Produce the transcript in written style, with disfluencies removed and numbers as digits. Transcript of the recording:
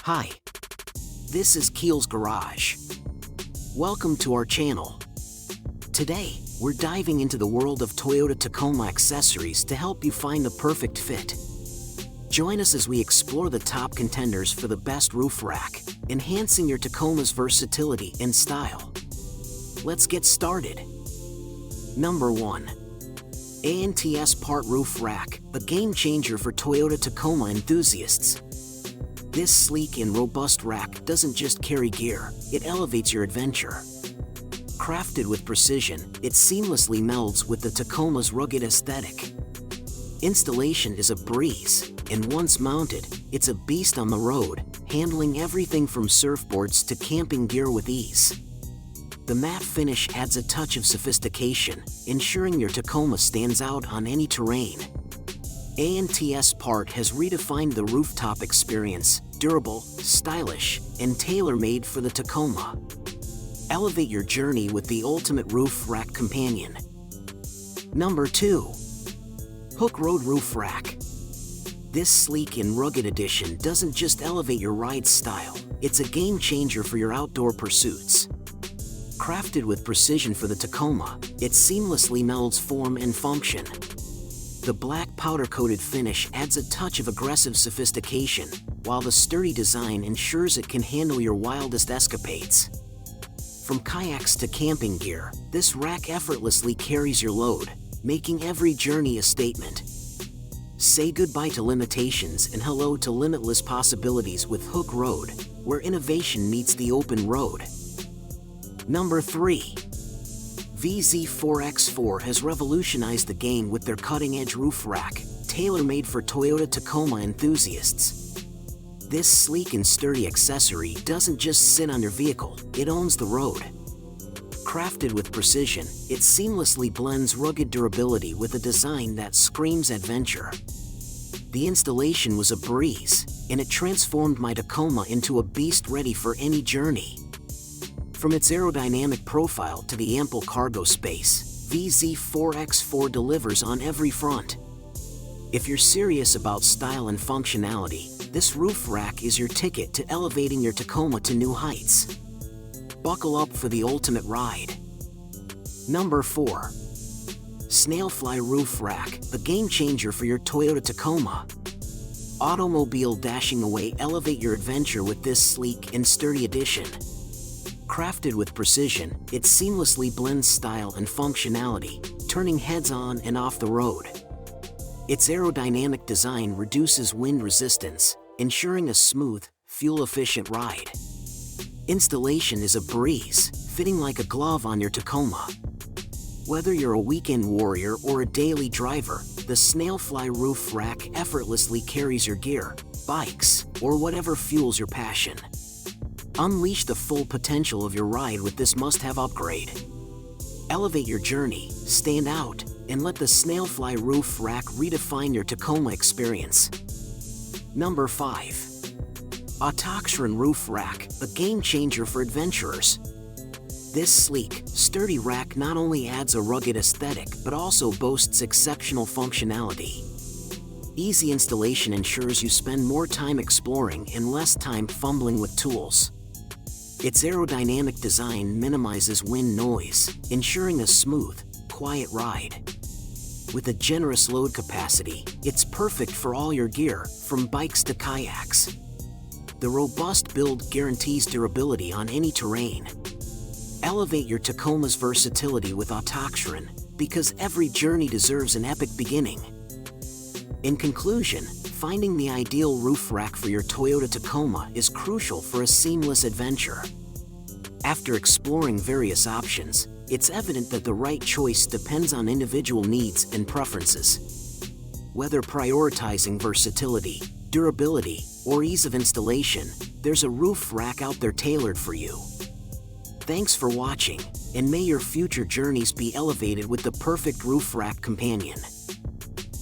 Hi, this is Keel's Garage. Welcome to our channel. Today, we're diving into the world of Toyota Tacoma accessories to help you find the perfect fit. Join us as we explore the top contenders for the best roof rack, enhancing your Tacoma's versatility and style. Let's get started. Number 1. ANTS Part Roof Rack, a game changer for Toyota Tacoma enthusiasts. This sleek and robust rack doesn't just carry gear, it elevates your adventure. Crafted with precision, it seamlessly melds with the Tacoma's rugged aesthetic. Installation is a breeze, and once mounted, it's a beast on the road, handling everything from surfboards to camping gear with ease. The matte finish adds a touch of sophistication, ensuring your Tacoma stands out on any terrain. ANTS Part has redefined the rooftop experience, durable, stylish, and tailor-made for the Tacoma. Elevate your journey with the ultimate roof rack companion. Number 2. Hook Road Roof Rack. This sleek and rugged addition doesn't just elevate your ride style, it's a game changer for your outdoor pursuits. Crafted with precision for the Tacoma, it seamlessly melds form and function. The black powder-coated finish adds a touch of aggressive sophistication, while the sturdy design ensures it can handle your wildest escapades. From kayaks to camping gear, this rack effortlessly carries your load, making every journey a statement. Say goodbye to limitations and hello to limitless possibilities with Hook Road, where innovation meets the open road. Number 3. VZ4X4 has revolutionized the game with their cutting-edge roof rack, tailor-made for Toyota Tacoma enthusiasts. This sleek and sturdy accessory doesn't just sit on your vehicle, it owns the road. Crafted with precision, it seamlessly blends rugged durability with a design that screams adventure. The installation was a breeze, and it transformed my Tacoma into a beast ready for any journey. From its aerodynamic profile to the ample cargo space, VZ4X4 delivers on every front. If you're serious about style and functionality, this roof rack is your ticket to elevating your Tacoma to new heights. Buckle up for the ultimate ride. Number 4. Snailfly Roof Rack, a game changer for your Toyota Tacoma. Automobile dashing away, elevate your adventure with this sleek and sturdy addition. Crafted with precision, it seamlessly blends style and functionality, turning heads on and off the road. Its aerodynamic design reduces wind resistance, ensuring a smooth, fuel-efficient ride. Installation is a breeze, fitting like a glove on your Tacoma. Whether you're a weekend warrior or a daily driver, the Snailfly Roof Rack effortlessly carries your gear, bikes, or whatever fuels your passion. Unleash the full potential of your ride with this must-have upgrade. Elevate your journey, stand out, and let the Snailfly Roof Rack redefine your Tacoma experience. Number 5. Autoxan Roof Rack, a game changer for adventurers. This sleek, sturdy rack not only adds a rugged aesthetic but also boasts exceptional functionality. Easy installation ensures you spend more time exploring and less time fumbling with tools. Its aerodynamic design minimizes wind noise, ensuring a smooth, quiet ride. With a generous load capacity, it's perfect for all your gear, from bikes to kayaks. The robust build guarantees durability on any terrain. Elevate your Tacoma's versatility with Autoxan, because every journey deserves an epic beginning. In conclusion, finding the ideal roof rack for your Toyota Tacoma is crucial for a seamless adventure. After exploring various options, it's evident that the right choice depends on individual needs and preferences. Whether prioritizing versatility, durability, or ease of installation, there's a roof rack out there tailored for you. Thanks for watching, and may your future journeys be elevated with the perfect roof rack companion.